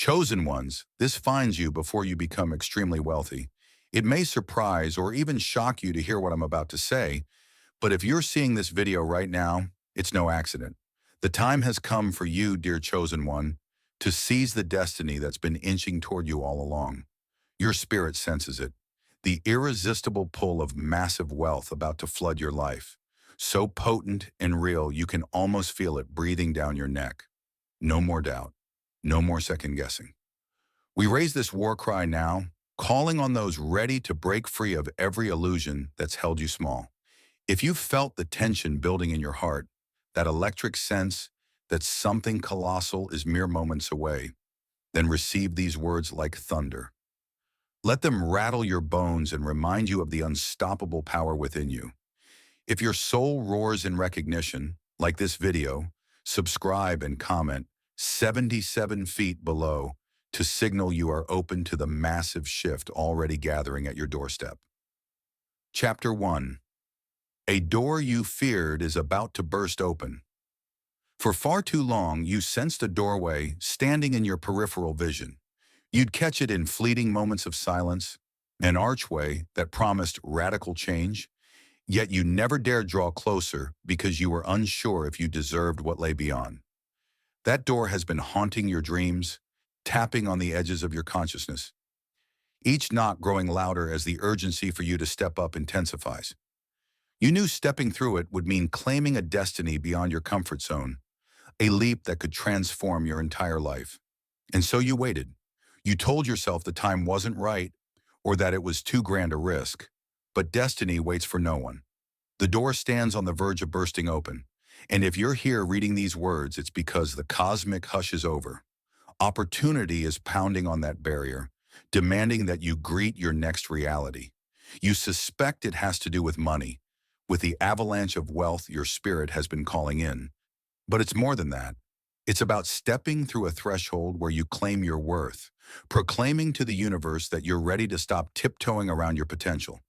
Chosen ones, this finds you before you become extremely wealthy. It may surprise or even shock you to hear what I'm about to say, but if you're seeing this video right now, it's no accident. The time has come for you, dear chosen one, to seize the destiny that's been inching toward you all along. Your spirit senses it, the irresistible pull of massive wealth about to flood your life. So potent and real, you can almost feel it breathing down your neck. No more doubt. No more second guessing. We raise this war cry now, calling on those ready to break free of every illusion that's held you small. If you felt the tension building in your heart, that electric sense that something colossal is mere moments away, then receive these words like thunder. Let them rattle your bones and remind you of the unstoppable power within you. If your soul roars in recognition, like this video, subscribe and comment 77 feet below to signal you are open to the massive shift already gathering at your doorstep. Chapter 1. A door you feared is about to burst open. For far too long, you sensed a doorway standing in your peripheral vision. You'd catch it in fleeting moments of silence, an archway that promised radical change, yet you never dared draw closer because you were unsure if you deserved what lay beyond. That door has been haunting your dreams, tapping on the edges of your consciousness, each knock growing louder as the urgency for you to step up intensifies. You knew stepping through it would mean claiming a destiny beyond your comfort zone, a leap that could transform your entire life. And so you waited. You told yourself the time wasn't right or that it was too grand a risk, but destiny waits for no one. The door stands on the verge of bursting open, and if you're here reading these words, it's because the cosmic hush is over. Opportunity is pounding on that barrier, demanding that you greet your next reality. You suspect it has to do with money, with the avalanche of wealth your spirit has been calling in. But it's more than that. It's about stepping through a threshold where you claim your worth, proclaiming to the universe that you're ready to stop tiptoeing around your potential.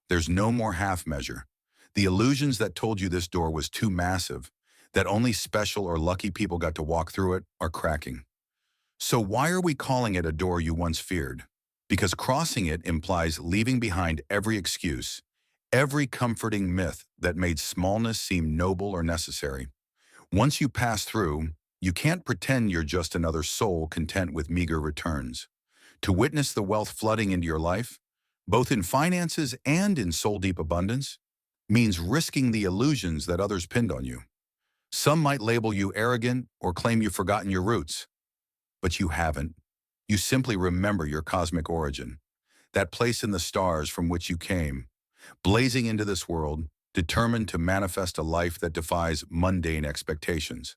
There's no more half measure. The illusions that told you this door was too massive, that only special or lucky people got to walk through it, are cracking. So why are we calling it a door you once feared? Because crossing it implies leaving behind every excuse, every comforting myth that made smallness seem noble or necessary. Once you pass through, you can't pretend you're just another soul content with meager returns. To witness the wealth flooding into your life, both in finances and in soul-deep abundance, means risking the illusions that others pinned on you. Some might label you arrogant or claim you've forgotten your roots, but you haven't. You simply remember your cosmic origin, that place in the stars from which you came, blazing into this world, determined to manifest a life that defies mundane expectations.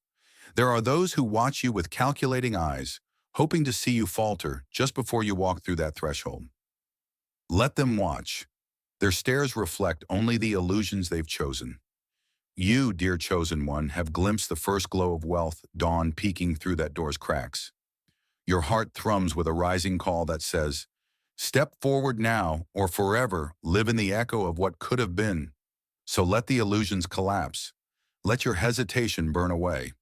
There are those who watch you with calculating eyes, hoping to see you falter just before you walk through that threshold. Let them watch. Their stares reflect only the illusions they've chosen. You, dear chosen one, have glimpsed the first glow of wealth dawn peeking through that door's cracks. Your heart thrums with a rising call that says, step forward now or forever live in the echo of what could have been. So let the illusions collapse. Let your hesitation burn away.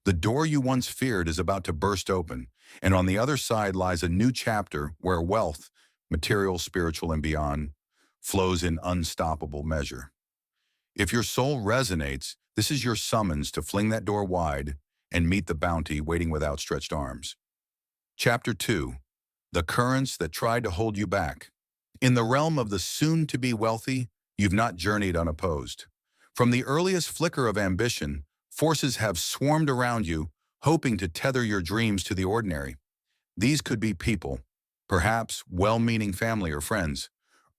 The door you once feared is about to burst open, and on the other side lies a new chapter where wealth, material, spiritual, and beyond, flows in unstoppable measure. If your soul resonates, this is your summons to fling that door wide and meet the bounty waiting with outstretched arms. Chapter 2. The currents that tried to hold you back. In the realm of the soon-to-be wealthy, you've not journeyed unopposed. From the earliest flicker of ambition, forces have swarmed around you, hoping to tether your dreams to the ordinary. These could be people, perhaps well-meaning family or friends,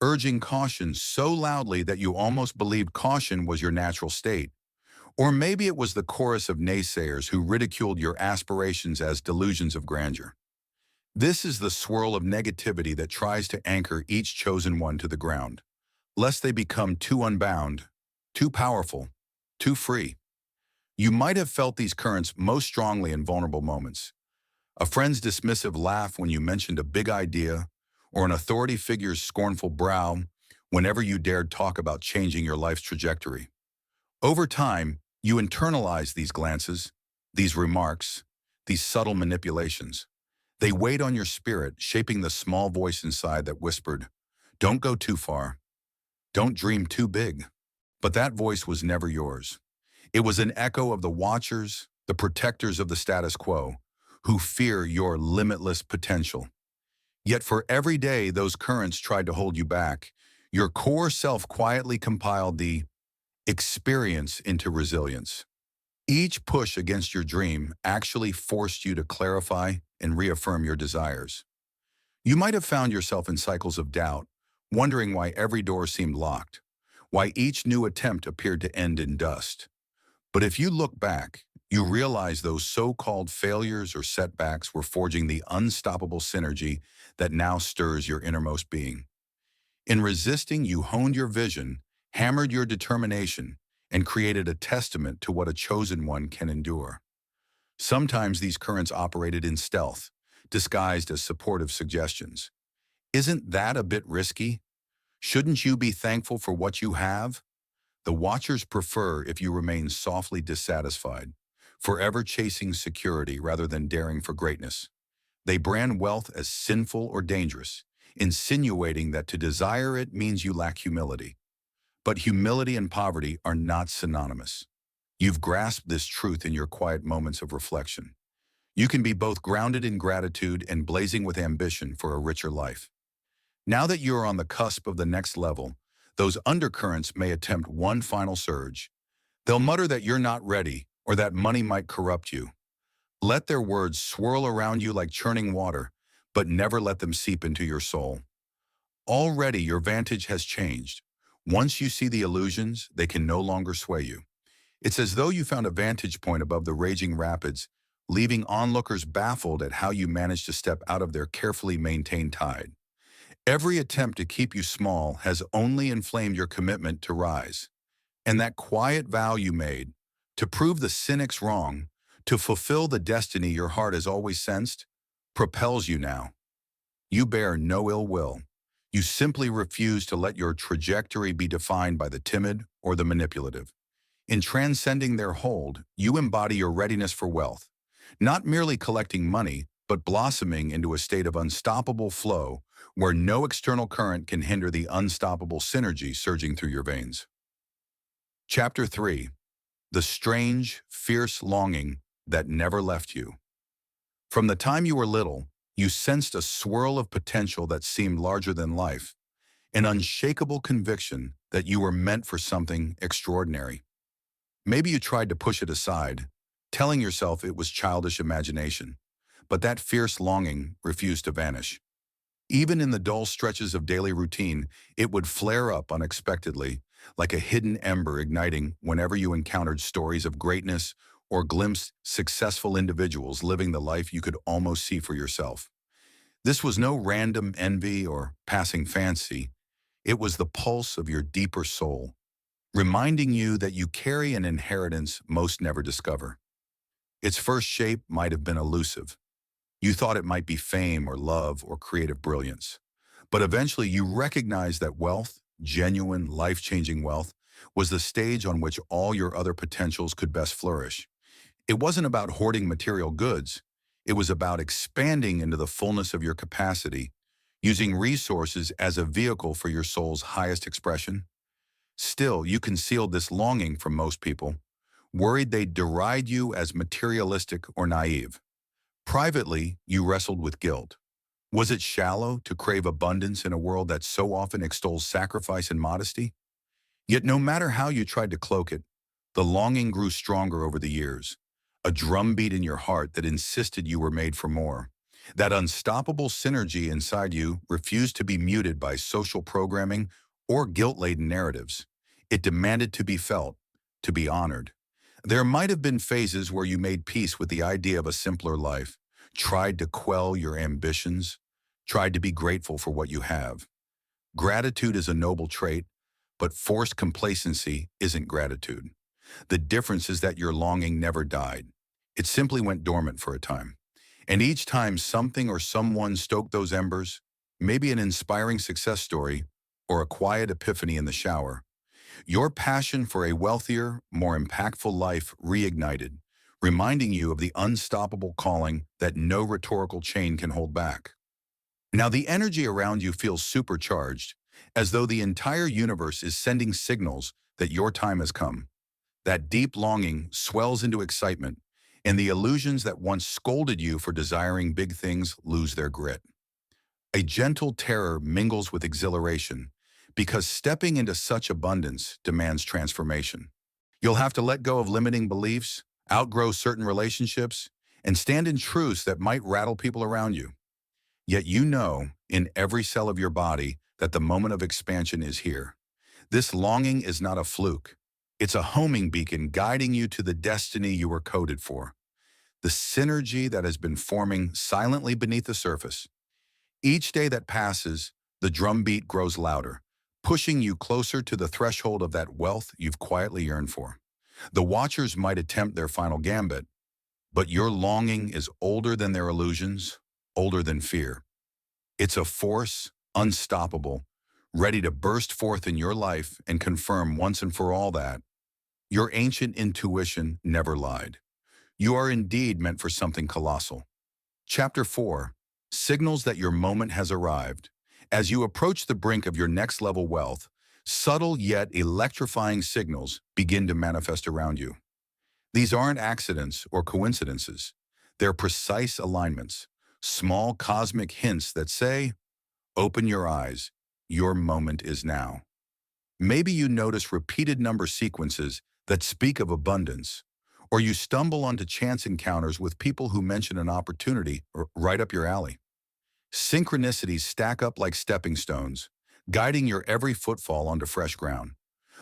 urging caution so loudly that you almost believed caution was your natural state. Or maybe it was the chorus of naysayers who ridiculed your aspirations as delusions of grandeur. This is the swirl of negativity that tries to anchor each chosen one to the ground, lest they become too unbound, too powerful, too free. You might have felt these currents most strongly in vulnerable moments. A friend's dismissive laugh when you mentioned a big idea, or an authority figure's scornful brow whenever you dared talk about changing your life's trajectory. Over time, you internalize these glances, these remarks, these subtle manipulations. They weighed on your spirit, shaping the small voice inside that whispered, "Don't go too far. Don't dream too big." But that voice was never yours. It was an echo of the watchers, the protectors of the status quo, who fear your limitless potential. Yet for every day those currents tried to hold you back, your core self quietly compiled the experience into resilience. Each push against your dream actually forced you to clarify and reaffirm your desires. You might have found yourself in cycles of doubt, wondering why every door seemed locked, why each new attempt appeared to end in dust. But if you look back, you realize those so-called failures or setbacks were forging the unstoppable synergy that now stirs your innermost being. In resisting, you honed your vision, hammered your determination, and created a testament to what a chosen one can endure. Sometimes these currents operated in stealth, disguised as supportive suggestions. Isn't that a bit risky? Shouldn't you be thankful for what you have? The watchers prefer if you remain softly dissatisfied, forever chasing security rather than daring for greatness. They brand wealth as sinful or dangerous, insinuating that to desire it means you lack humility. But humility and poverty are not synonymous. You've grasped this truth in your quiet moments of reflection. You can be both grounded in gratitude and blazing with ambition for a richer life. Now that you are on the cusp of the next level, those undercurrents may attempt one final surge. They'll mutter that you're not ready or that money might corrupt you. Let their words swirl around you like churning water, but never let them seep into your soul. Already your vantage has changed. Once you see the illusions, they can no longer sway you. It's as though you found a vantage point above the raging rapids, leaving onlookers baffled at how you managed to step out of their carefully maintained tide. Every attempt to keep you small has only inflamed your commitment to rise. And that quiet vow you made, to prove the cynics wrong, to fulfill the destiny your heart has always sensed, propels you now. You bear no ill will. You simply refuse to let your trajectory be defined by the timid or the manipulative. In transcending their hold, you embody your readiness for wealth, not merely collecting money, but blossoming into a state of unstoppable flow where no external current can hinder the unstoppable synergy surging through your veins. Chapter 3. The Strange, Fierce Longing That Never Left You. From the time you were little, you sensed a swirl of potential that seemed larger than life, an unshakable conviction that you were meant for something extraordinary. Maybe you tried to push it aside, telling yourself it was childish imagination, but that fierce longing refused to vanish. Even in the dull stretches of daily routine, it would flare up unexpectedly, like a hidden ember igniting whenever you encountered stories of greatness or glimpsed successful individuals living the life you could almost see for yourself. This was no random envy or passing fancy. It was the pulse of your deeper soul, reminding you that you carry an inheritance most never discover. Its first shape might have been elusive. You thought it might be fame or love or creative brilliance. But eventually you recognized that wealth, genuine, life-changing wealth, was the stage on which all your other potentials could best flourish. It wasn't about hoarding material goods. It was about expanding into the fullness of your capacity, using resources as a vehicle for your soul's highest expression. Still, you concealed this longing from most people, worried they'd deride you as materialistic or naive. Privately, you wrestled with guilt. Was it shallow to crave abundance in a world that so often extols sacrifice and modesty? Yet no matter how you tried to cloak it, the longing grew stronger over the years, a drumbeat in your heart that insisted you were made for more. That unstoppable synergy inside you refused to be muted by social programming or guilt-laden narratives. It demanded to be felt, to be honored. There might have been phases where you made peace with the idea of a simpler life, tried to quell your ambitions, tried to be grateful for what you have. Gratitude is a noble trait, but forced complacency isn't gratitude. The difference is that your longing never died. It simply went dormant for a time. And each time something or someone stoked those embers, maybe an inspiring success story or a quiet epiphany in the shower, your passion for a wealthier, more impactful life reignited, reminding you of the unstoppable calling that no rhetorical chain can hold back. Now, the energy around you feels supercharged, as though the entire universe is sending signals that your time has come. That deep longing swells into excitement, and the illusions that once scolded you for desiring big things lose their grit. A gentle terror mingles with exhilaration, because stepping into such abundance demands transformation. You'll have to let go of limiting beliefs, outgrow certain relationships, and stand in truths that might rattle people around you. Yet you know, in every cell of your body, that the moment of expansion is here. This longing is not a fluke. It's a homing beacon guiding you to the destiny you were coded for. The synergy that has been forming silently beneath the surface. Each day that passes, the drumbeat grows louder, pushing you closer to the threshold of that wealth you've quietly yearned for. The watchers might attempt their final gambit, but your longing is older than their illusions, older than fear. It's a force, unstoppable, ready to burst forth in your life and confirm once and for all that your ancient intuition never lied. You are indeed meant for something colossal. Chapter 4. Signals that your moment has arrived. As you approach the brink of your next level wealth, subtle yet electrifying signals begin to manifest around you. These aren't accidents or coincidences. They're precise alignments, small cosmic hints that say, open your eyes, your moment is now. Maybe you notice repeated number sequences that speak of abundance, or you stumble onto chance encounters with people who mention an opportunity right up your alley. Synchronicities stack up like stepping stones, guiding your every footfall onto fresh ground.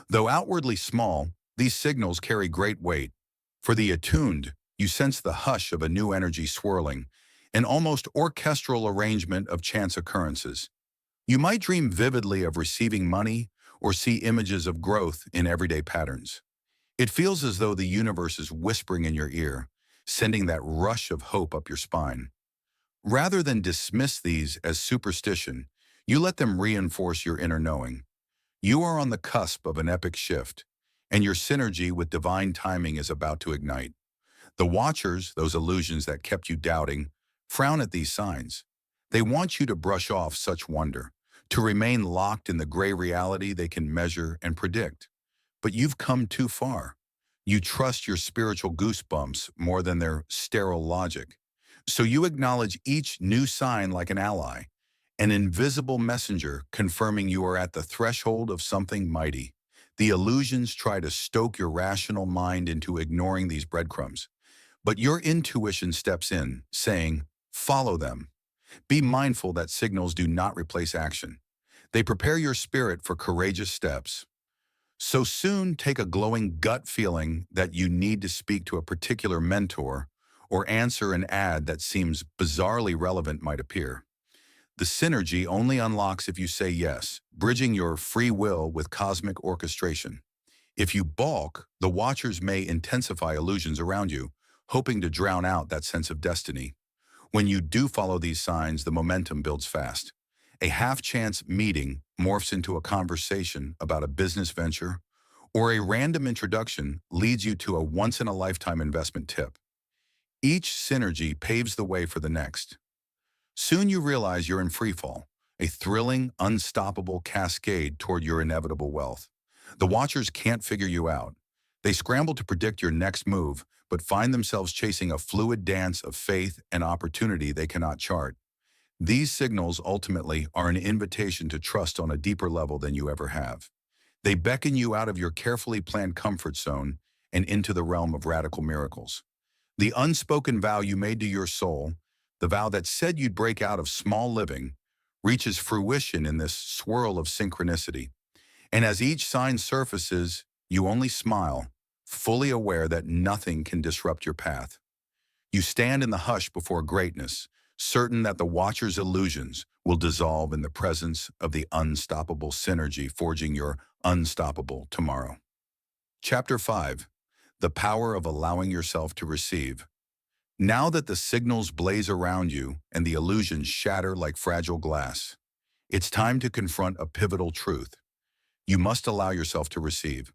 Though outwardly small, these signals carry great weight. For the attuned, you sense the hush of a new energy swirling, an almost orchestral arrangement of chance occurrences. You might dream vividly of receiving money or see images of growth in everyday patterns. It feels as though the universe is whispering in your ear, sending that rush of hope up your spine. Rather than dismiss these as superstition, you let them reinforce your inner knowing. You are on the cusp of an epic shift, and your synergy with divine timing is about to ignite. The watchers, those illusions that kept you doubting, frown at these signs. They want you to brush off such wonder, to remain locked in the gray reality they can measure and predict. But you've come too far. You trust your spiritual goosebumps more than their sterile logic. So you acknowledge each new sign like an ally, an invisible messenger confirming you are at the threshold of something mighty. The illusions try to stoke your rational mind into ignoring these breadcrumbs. But your intuition steps in, saying, follow them. Be mindful that signals do not replace action. They prepare your spirit for courageous steps. So soon take a glowing gut feeling that you need to speak to a particular mentor or answer an ad that seems bizarrely relevant might appear. The synergy only unlocks if you say yes, bridging your free will with cosmic orchestration. If you balk, the watchers may intensify illusions around you, hoping to drown out that sense of destiny. When you do follow these signs, the momentum builds fast. A half-chance meeting morphs into a conversation about a business venture, or a random introduction leads you to a once-in-a-lifetime investment tip. Each synergy paves the way for the next. Soon you realize you're in freefall, a thrilling, unstoppable cascade toward your inevitable wealth. The watchers can't figure you out. They scramble to predict your next move, but find themselves chasing a fluid dance of faith and opportunity they cannot chart. These signals ultimately are an invitation to trust on a deeper level than you ever have. They beckon you out of your carefully planned comfort zone and into the realm of radical miracles. The unspoken vow you made to your soul, the vow that said you'd break out of small living, reaches fruition in this swirl of synchronicity. And as each sign surfaces, you only smile, fully aware that nothing can disrupt your path. You stand in the hush before greatness, certain that the watcher's illusions will dissolve in the presence of the unstoppable synergy forging your unstoppable tomorrow. Chapter 5. The Power of Allowing Yourself to Receive. Now that the signals blaze around you and the illusions shatter like fragile glass, it's time to confront a pivotal truth. You must allow yourself to receive.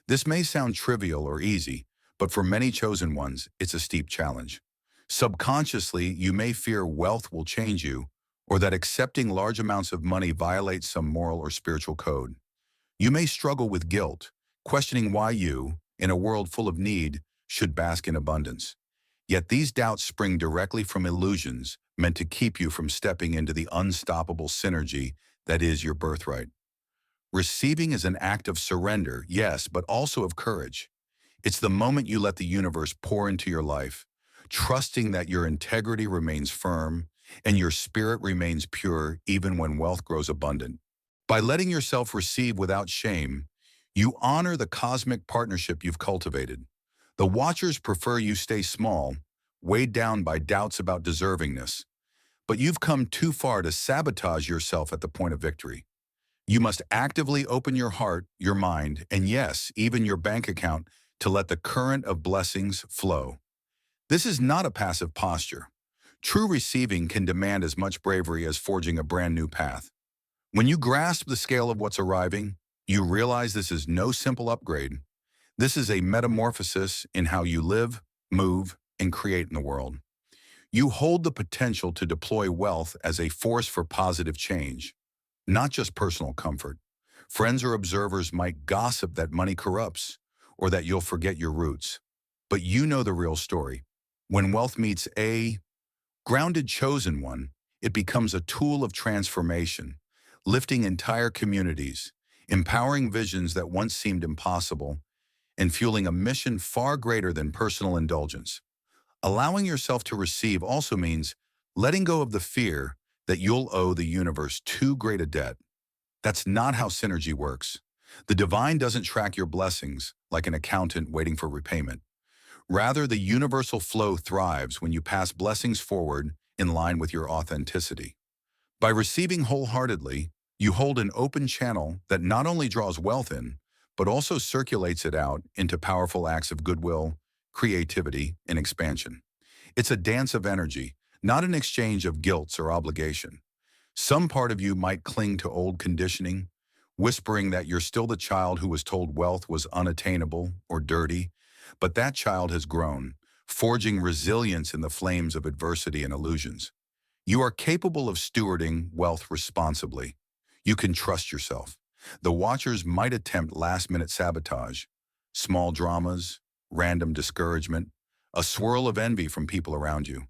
This may sound trivial or easy, But for many chosen ones, it's a steep challenge. Subconsciously, you may fear wealth will change you, or that accepting large amounts of money violates some moral or spiritual code. You may struggle with guilt, questioning why you, in a world full of need, should bask in abundance. Yet these doubts spring directly from illusions meant to keep you from stepping into the unstoppable synergy that is your birthright. Receiving is an act of surrender, yes, but also of courage. It's the moment you let the universe pour into your life, trusting that your integrity remains firm and your spirit remains pure even when wealth grows abundant. By letting yourself receive without shame, you honor the cosmic partnership you've cultivated. The watchers prefer you stay small, weighed down by doubts about deservingness, but you've come too far to sabotage yourself at the point of victory. You must actively open your heart, your mind, and yes, even your bank account to let the current of blessings flow. This is not a passive posture. True receiving can demand as much bravery as forging a brand new path. When you grasp the scale of what's arriving, you realize this is no simple upgrade. This is a metamorphosis in how you live, move, and create in the world. You hold the potential to deploy wealth as a force for positive change, not just personal comfort. Friends or observers might gossip that money corrupts or that you'll forget your roots. But you know the real story. When wealth meets a grounded chosen one, it becomes a tool of transformation, lifting entire communities, empowering visions that once seemed impossible, and fueling a mission far greater than personal indulgence. Allowing yourself to receive also means letting go of the fear that you'll owe the universe too great a debt. That's not how synergy works. The divine doesn't track your blessings like an accountant waiting for repayment. Rather, the universal flow thrives when you pass blessings forward in line with your authenticity. By receiving wholeheartedly, you hold an open channel that not only draws wealth in, but also circulates it out into powerful acts of goodwill, creativity, and expansion. It's a dance of energy, not an exchange of guilt or obligation. Some part of you might cling to old conditioning, whispering that you're still the child who was told wealth was unattainable or dirty, but that child has grown, forging resilience in the flames of adversity and illusions. You are capable of stewarding wealth responsibly. You can trust yourself. The watchers might attempt last-minute sabotage, small dramas, random discouragement, a swirl of envy from people around you.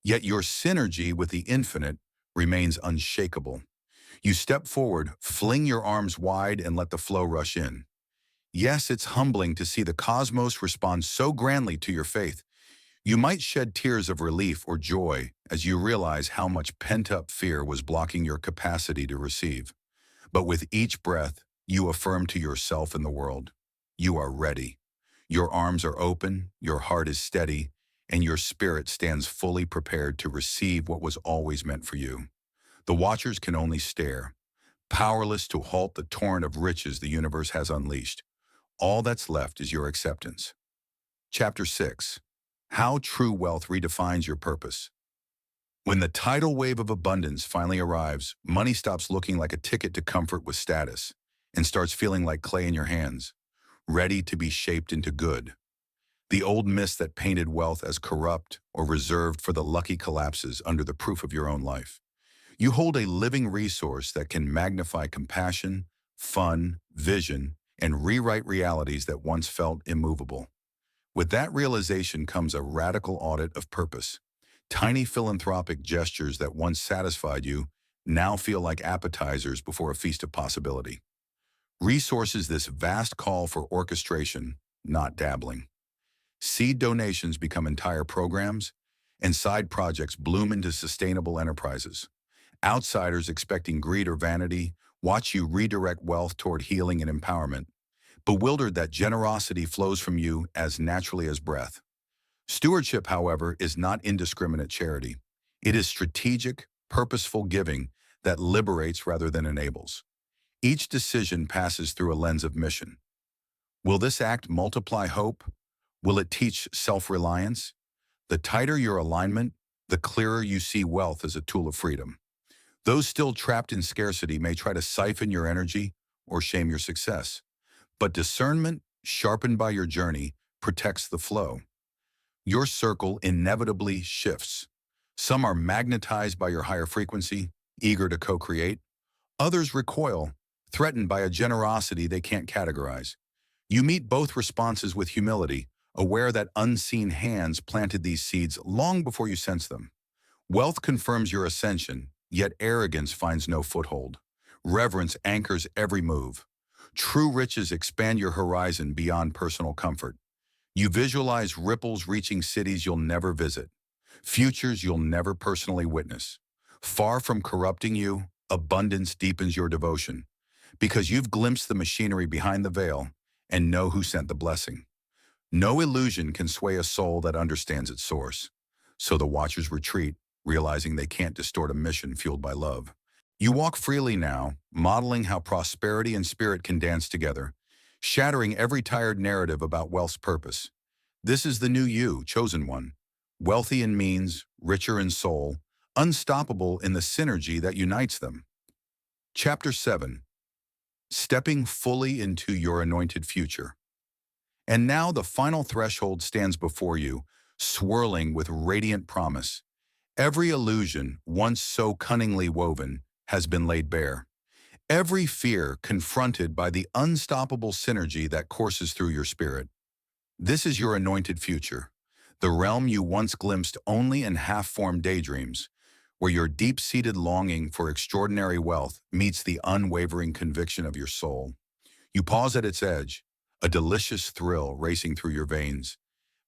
Yet your synergy with the infinite remains unshakable. You step forward, fling your arms wide, and let the flow rush in. Yes, it's humbling to see the cosmos respond so grandly to your faith. You might shed tears of relief or joy as you realize how much pent-up fear was blocking your capacity to receive. But with each breath, you affirm to yourself and the world, you are ready. Your arms are open, your heart is steady, and your spirit stands fully prepared to receive what was always meant for you. The watchers can only stare, powerless to halt the torrent of riches the universe has unleashed. All that's left is your acceptance. Chapter 6. How True Wealth Redefines Your Purpose. When the tidal wave of abundance finally arrives, money stops looking like a ticket to comfort with status and starts feeling like clay in your hands, ready to be shaped into good. The old myths that painted wealth as corrupt or reserved for the lucky collapses under the proof of your own life. You hold a living resource that can magnify compassion, fun, vision, and rewrite realities that once felt immovable. With that realization comes a radical audit of purpose. Tiny philanthropic gestures that once satisfied you now feel like appetizers before a feast of possibility. Resources this vast call for orchestration, not dabbling. Seed donations become entire programs, and side projects bloom into sustainable enterprises. Outsiders expecting greed or vanity watch you redirect wealth toward healing and empowerment, bewildered that generosity flows from you as naturally as breath. Stewardship, however, is not indiscriminate charity. It is strategic, purposeful giving that liberates rather than enables. Each decision passes through a lens of mission. Will this act multiply hope? Will it teach self-reliance? The tighter your alignment, the clearer you see wealth as a tool of freedom. Those still trapped in scarcity may try to siphon your energy or shame your success. But discernment, sharpened by your journey, protects the flow. Your circle inevitably shifts. Some are magnetized by your higher frequency, eager to co-create. Others recoil, threatened by a generosity they can't categorize. You meet both responses with humility, aware that unseen hands planted these seeds long before you sense them. Wealth confirms your ascension, yet arrogance finds no foothold. Reverence anchors every move. True riches expand your horizon beyond personal comfort. You visualize ripples reaching cities you'll never visit, futures you'll never personally witness. Far from corrupting you, abundance deepens your devotion, because you've glimpsed the machinery behind the veil and know who sent the blessing. No illusion can sway a soul that understands its source. So the watchers retreat, realizing they can't distort a mission fueled by love. You walk freely now, modeling how prosperity and spirit can dance together, shattering every tired narrative about wealth's purpose. This is the new you, chosen one. Wealthy in means, richer in soul, unstoppable in the synergy that unites them. Chapter 7. Stepping fully into your anointed future. And now the final threshold stands before you, swirling with radiant promise. Every illusion, once so cunningly woven, has been laid bare. Every fear confronted by the unstoppable synergy that courses through your spirit. This is your anointed future, the realm you once glimpsed only in half-formed daydreams, where your deep-seated longing for extraordinary wealth meets the unwavering conviction of your soul. You pause at its edge, a delicious thrill racing through your veins,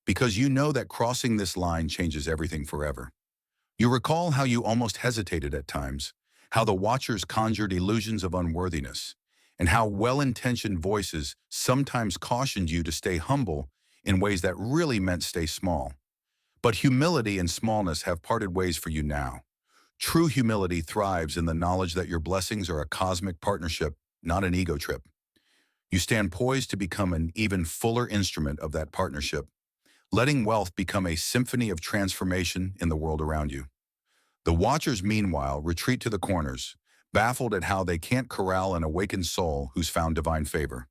because you know that crossing this line changes everything forever. You recall how you almost hesitated at times, how the watchers conjured illusions of unworthiness, and how well-intentioned voices sometimes cautioned you to stay humble in ways that really meant stay small. But humility and smallness have parted ways for you now. True humility thrives in the knowledge that your blessings are a cosmic partnership, not an ego trip. You stand poised to become an even fuller instrument of that partnership, letting wealth become a symphony of transformation in the world around you. The watchers, meanwhile, retreat to the corners, baffled at how they can't corral an awakened soul who's found divine favor.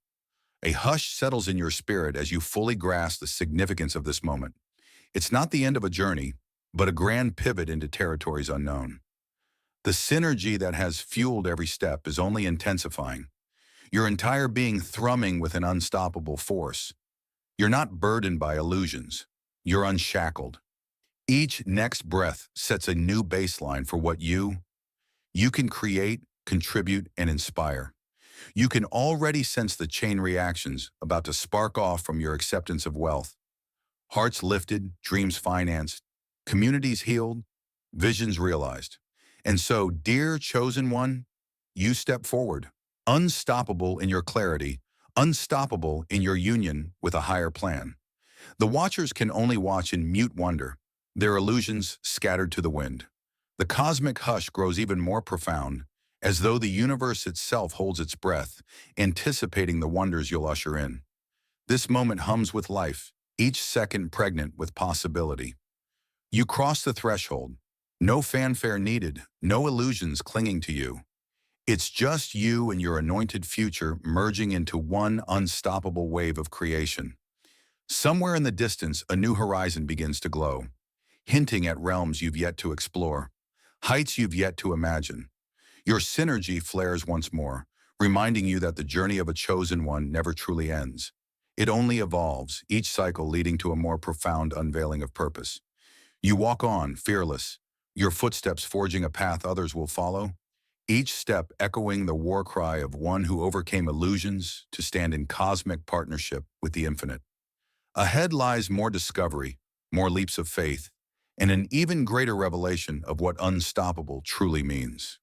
A hush settles in your spirit as you fully grasp the significance of this moment. It's not the end of a journey, but a grand pivot into territories unknown. The synergy that has fueled every step is only intensifying, your entire being thrumming with an unstoppable force. You're not burdened by illusions. You're unshackled. Each next breath sets a new baseline for what you can create, contribute, and inspire. You can already sense the chain reactions about to spark off from your acceptance of wealth. Hearts lifted, dreams financed, communities healed, visions realized. And so, dear chosen one, you step forward, unstoppable in your clarity, unstoppable in your union with a higher plan. The watchers can only watch in mute wonder, their illusions scattered to the wind. The cosmic hush grows even more profound, as though the universe itself holds its breath, anticipating the wonders you'll usher in. This moment hums with life, each second pregnant with possibility. You cross the threshold. No fanfare needed, no illusions clinging to you. It's just you and your anointed future merging into one unstoppable wave of creation. Somewhere in the distance, a new horizon begins to glow, hinting at realms you've yet to explore, heights you've yet to imagine. Your synergy flares once more, reminding you that the journey of a chosen one never truly ends. It only evolves, each cycle leading to a more profound unveiling of purpose. You walk on, fearless, your footsteps forging a path others will follow, each step echoing the war cry of one who overcame illusions to stand in cosmic partnership with the infinite. Ahead lies more discovery, more leaps of faith, and an even greater revelation of what unstoppable truly means.